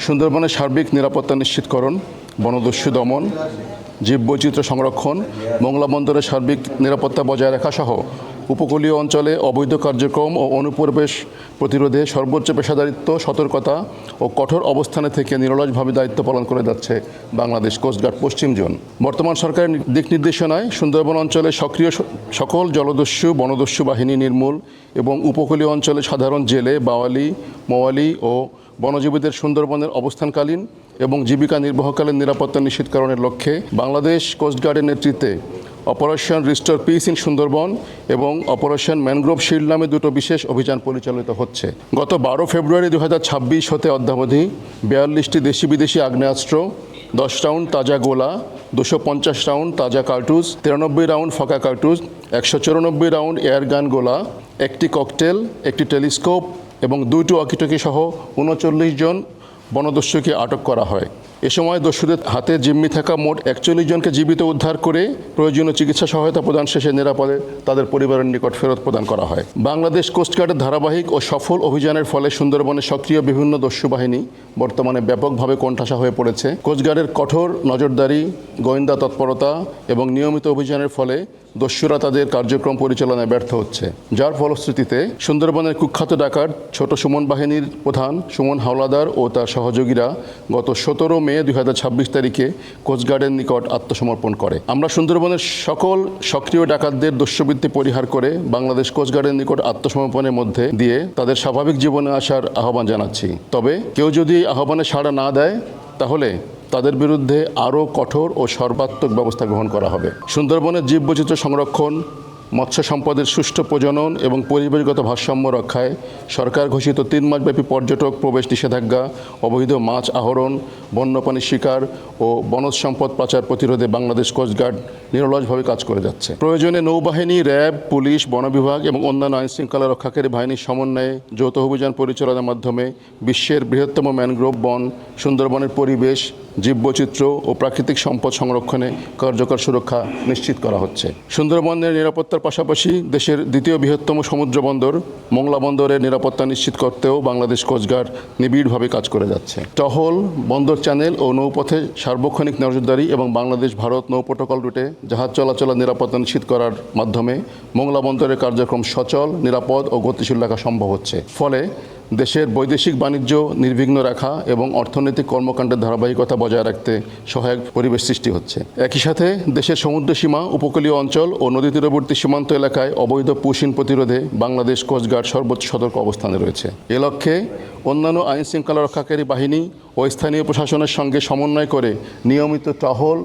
সুন্দরবনের সার্বিক নিরাপত্তা নিশ্চিতকরণ, বনদস্যু দমন, জীববৈচিত্র্য সংরক্ষণ, মোংলা বন্দরের সার্বিক নিরাপত্তা বজায় রাখা সহ উপকূলীয় অঞ্চলে অবৈধ কার্যক্রম ও অনুপ্রবেশ প্রতিরোধে সর্বোচ্চ পেশাদারিত্ব, সতর্কতা ও কঠোর অবস্থানে থেকে নিরলসভাবে দায়িত্ব পালন করে যাচ্ছে বাংলাদেশ কোস্টগার্ড পশ্চিম জোন। বর্তমান সরকারের দিক নির্দেশনায় সুন্দরবন অঞ্চলে সক্রিয় সকল জলদস্যু, বনদস্যু বাহিনী নির্মূল এবং উপকূলীয় অঞ্চলে সাধারণ জেলে, বাওয়ালি, মোয়ালি ও বনজীবীদের সুন্দরবনের অবস্থানকালীন এবং জীবিকা নির্বাহকালীন নিরাপত্তা নিশ্চিতকরণের লক্ষ্যে বাংলাদেশ কোস্টগার্ডের নেতৃত্বে operation restore piece in Sundarban এবং অপারেশন ম্যানগ্রোভ শিল্ড নামে দুটো বিশেষ অভিযান পরিচালিত হচ্ছে। গত 12 ফেব্রুয়ারি 2026 হতে অদ্যাবধি 42টি দেশি বিদেশি আগ্নেয়াস্ত্র, 10 রাউন্ড তাজা গোলা, 250 রাউন্ড তাজা কার্তুজ, 93 রাউন্ড ফাঁকা কার্তুজ, 194 রাউন্ড এয়ারগান গোলা, একটি ককটেল, একটি টেলিস্কোপ এবং 2টি ওয়াকিটকি সহ 39 জন বনদস্যুকে আটক করা হয়। এ সময় দস্যুদের হাতে জিম্মি থাকা মোট 41 জনকে জীবিত উদ্ধার করে প্রয়োজনীয় চিকিৎসা সহায়তা প্রদান শেষে নিরাপদে তাদের পরিবারের নিকট ফেরত প্রদান করা হয়। বাংলাদেশ কোস্টগার্ডের ধারাবাহিক ও সফল অভিযানের ফলে সুন্দরবনে সক্রিয় বিভিন্ন দস্যু বাহিনী বর্তমানে ব্যাপকভাবে কোণঠাসা হয়ে পড়েছে। কোস্টগার্ডের কঠোর নজরদারি, গোয়েন্দা তৎপরতা এবং নিয়মিত অভিযানের ফলে দস্যুরা তাদের কার্যক্রম পরিচালনায় ব্যর্থ হচ্ছে, যার ফলশ্রুতিতে সুন্দরবনের কুখ্যাত ডাকাত ছোট সুমন বাহিনীর প্রধান সুমন হাওলাদার ও তার সহযোগীরা গত 17 মে 2026 তারিখে কোস্টগার্ডের নিকট আত্মসমর্পণ করে। আমরা সুন্দরবনের সকল সক্রিয় ডাকাতদের দস্যুবৃত্তি পরিহার করে বাংলাদেশ কোস্টগার্ডের নিকট আত্মসমর্পণের মধ্যে দিয়ে তাদের স্বাভাবিক জীবনে আসার আহ্বান জানাচ্ছি। তবে কেউ যদি এই আহ্বানে সাড়া না দেয় তাহলে তাদের বিরুদ্ধে আরও কঠোর ও সর্বাত্মক ব্যবস্থা গ্রহণ করা হবে। সুন্দরবনের জীববৈচিত্র্য সংরক্ষণ, মৎস্য সম্পদের সুষ্ঠু প্রজনন এবং পরিবেশগত ভারসাম্য রক্ষায় সরকার ঘোষিত 3 মাসব্যাপী পর্যটক প্রবেশ নিষেধাজ্ঞা, অবৈধ মাছ আহরণ, বন্যপ্রাণী শিকার ও বনজ সম্পদ পাচার প্রতিরোধে বাংলাদেশ কোস্টগার্ড নিরলসভাবে কাজ করে যাচ্ছে। প্রয়োজনে নৌবাহিনী, র্যাব, পুলিশ, বন বিভাগ এবং অন্যান্য আইনশৃঙ্খলা রক্ষাকারী বাহিনীর সমন্বয়ে যৌথ অভিযান পরিচালনার মাধ্যমে বিশ্বের বৃহত্তম ম্যানগ্রোভ বন সুন্দরবনের পরিবেশ, জীববৈচিত্র্য ও প্রাকৃতিক সম্পদ সংরক্ষণে কার্যকর সুরক্ষা নিশ্চিত করা হচ্ছে। সুন্দরবনের নিরাপত্তার পাশাপাশি দেশের দ্বিতীয় বৃহত্তম সমুদ্র বন্দর মোংলা বন্দরের নিরাপত্তা নিশ্চিত করতেও বাংলাদেশ কোস্টগার্ড নিবিড়ভাবে কাজ করে যাচ্ছে। টহল, বন্দর চ্যানেল ও নৌপথে সার্বক্ষণিক নজরদারি এবং বাংলাদেশ ভারত নৌ প্রোটোকল রুটে জাহাজ চলাচলের নিরাপত্তা নিশ্চিত করার মাধ্যমে মোংলা বন্দরের কার্যক্রম সচল, নিরাপদ ও গতিশীল রাখা সম্ভব হচ্ছে। ফলে দেশের বৈদেশিক বাণিজ্য নির্বিঘ্ন রাখা এবং অর্থনৈতিক কর্মকাণ্ডের ধারাবাহিকতা বজায় রাখতে সহায়ক পরিবেশ সৃষ্টি হচ্ছে। একই সাথে দেশের সমুদ্র সীমা, উপকূলীয় অঞ্চল ও নদী তীরবর্তী সীমান্ত এলাকায় অবৈধ পুশিন প্রতিরোধে বাংলাদেশ কোস্টগার্ড সর্বোচ্চ সতর্ক অবস্থানে রয়েছে। এ লক্ষ্যে অন্যান্য আইন শৃঙ্খলা রক্ষাকারী বাহিনী ও স্থানীয় প্রশাসনের সঙ্গে সমন্বয় করে নিয়মিত টহল,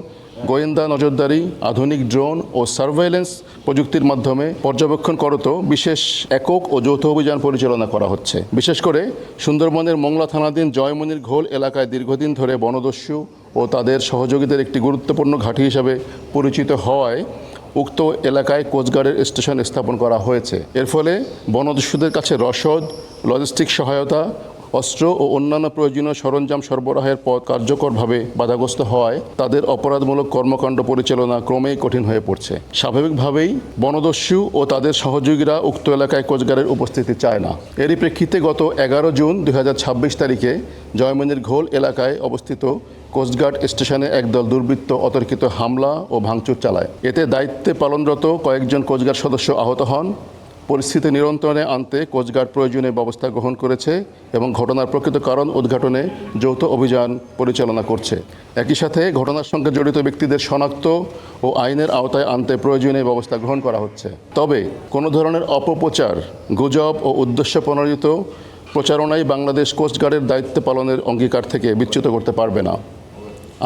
গোয়েন্দা নজরদারি, আধুনিক ড্রোন ও সার্ভেইলেন্স প্রযুক্তির মাধ্যমে পর্যবেক্ষণ করত বিশেষ একক ও যৌথ অভিযান পরিচালনা করা হচ্ছে। বিশেষ করে সুন্দরবনের মোংলা থানাধীন জয়মনির ঘোল এলাকায় দীর্ঘদিন ধরে বনদস্যু ও তাদের সহযোগীদের একটি গুরুত্বপূর্ণ ঘাঁটি হিসাবে পরিচিত হওয়ায় উক্ত এলাকায় কোস্টগার্ডের স্টেশন স্থাপন করা হয়েছে। এর ফলে বনদস্যুদের কাছে রসদ, লজিস্টিক সহায়তা, অস্ত্র ও অন্যান্য প্রয়োজনীয় সরঞ্জাম সরবরাহের পথ কার্যকরভাবে বাধাগ্রস্ত হওয়ায় তাদের অপরাধমূলক কর্মকাণ্ড পরিচালনা ক্রমেই কঠিন হয়ে পড়ছে। স্বাভাবিকভাবেই বনদস্যু ও তাদের সহযোগীরা উক্ত এলাকায় কোস্টগার্ডের উপস্থিতি চায় না। এরই প্রেক্ষিতে গত 11 জুন 2026 তারিখে জয়মনির ঘোল এলাকায় অবস্থিত কোস্টগার্ড স্টেশনে একদল দুর্বৃত্ত অতর্কিত হামলা ও ভাঙচুর চালায়। এতে দায়িত্বে পালনরত কয়েকজন কোস্টগার্ড সদস্য আহত হন। পরিস্থিতি নিয়ন্ত্রণে আনতে কোস্টগার্ড প্রয়োজনীয় ব্যবস্থা গ্রহণ করেছে এবং ঘটনার প্রকৃত কারণ উদ্ঘাটনে যৌথ অভিযান পরিচালনা করছে। একই সাথে ঘটনার সঙ্গে জড়িত ব্যক্তিদের শনাক্ত ও আইনের আওতায় আনতে প্রয়োজনীয় ব্যবস্থা গ্রহণ করা হচ্ছে। তবে কোনো ধরনের অপপ্রচার, গুজব ও উদ্দেশ্য প্রণোদিত প্রচারণাই বাংলাদেশ কোস্টগার্ডের দায়িত্ব পালনের অঙ্গীকার থেকে বিচ্যুত করতে পারবে না।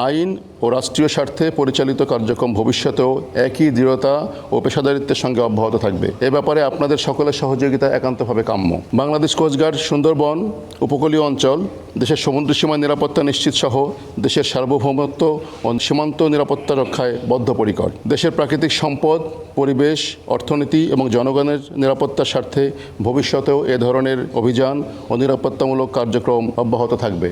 আইন ও রাষ্ট্রীয় স্বার্থে পরিচালিত কার্যক্রম ভবিষ্যতেও একই দৃঢ়তা ও পেশাদারিত্বের সঙ্গে অব্যাহত থাকবে। এ ব্যাপারে আপনাদের সকলের সহযোগিতা একান্তভাবে কাম্য। বাংলাদেশ কোস্টগার্ড সুন্দরবন উপকূলীয় অঞ্চল, দেশের সমুদ্র সীমা নিরাপত্তা নিশ্চিত সহ দেশের সার্বভৌমত্ব ও সীমান্ত নিরাপত্তা রক্ষায় বদ্ধপরিকর। দেশের প্রাকৃতিক সম্পদ, পরিবেশ, অর্থনীতি এবং জনগণের নিরাপত্তার স্বার্থে ভবিষ্যতেও এ ধরনের অভিযান ও নিরাপত্তামূলক কার্যক্রম অব্যাহত থাকবে।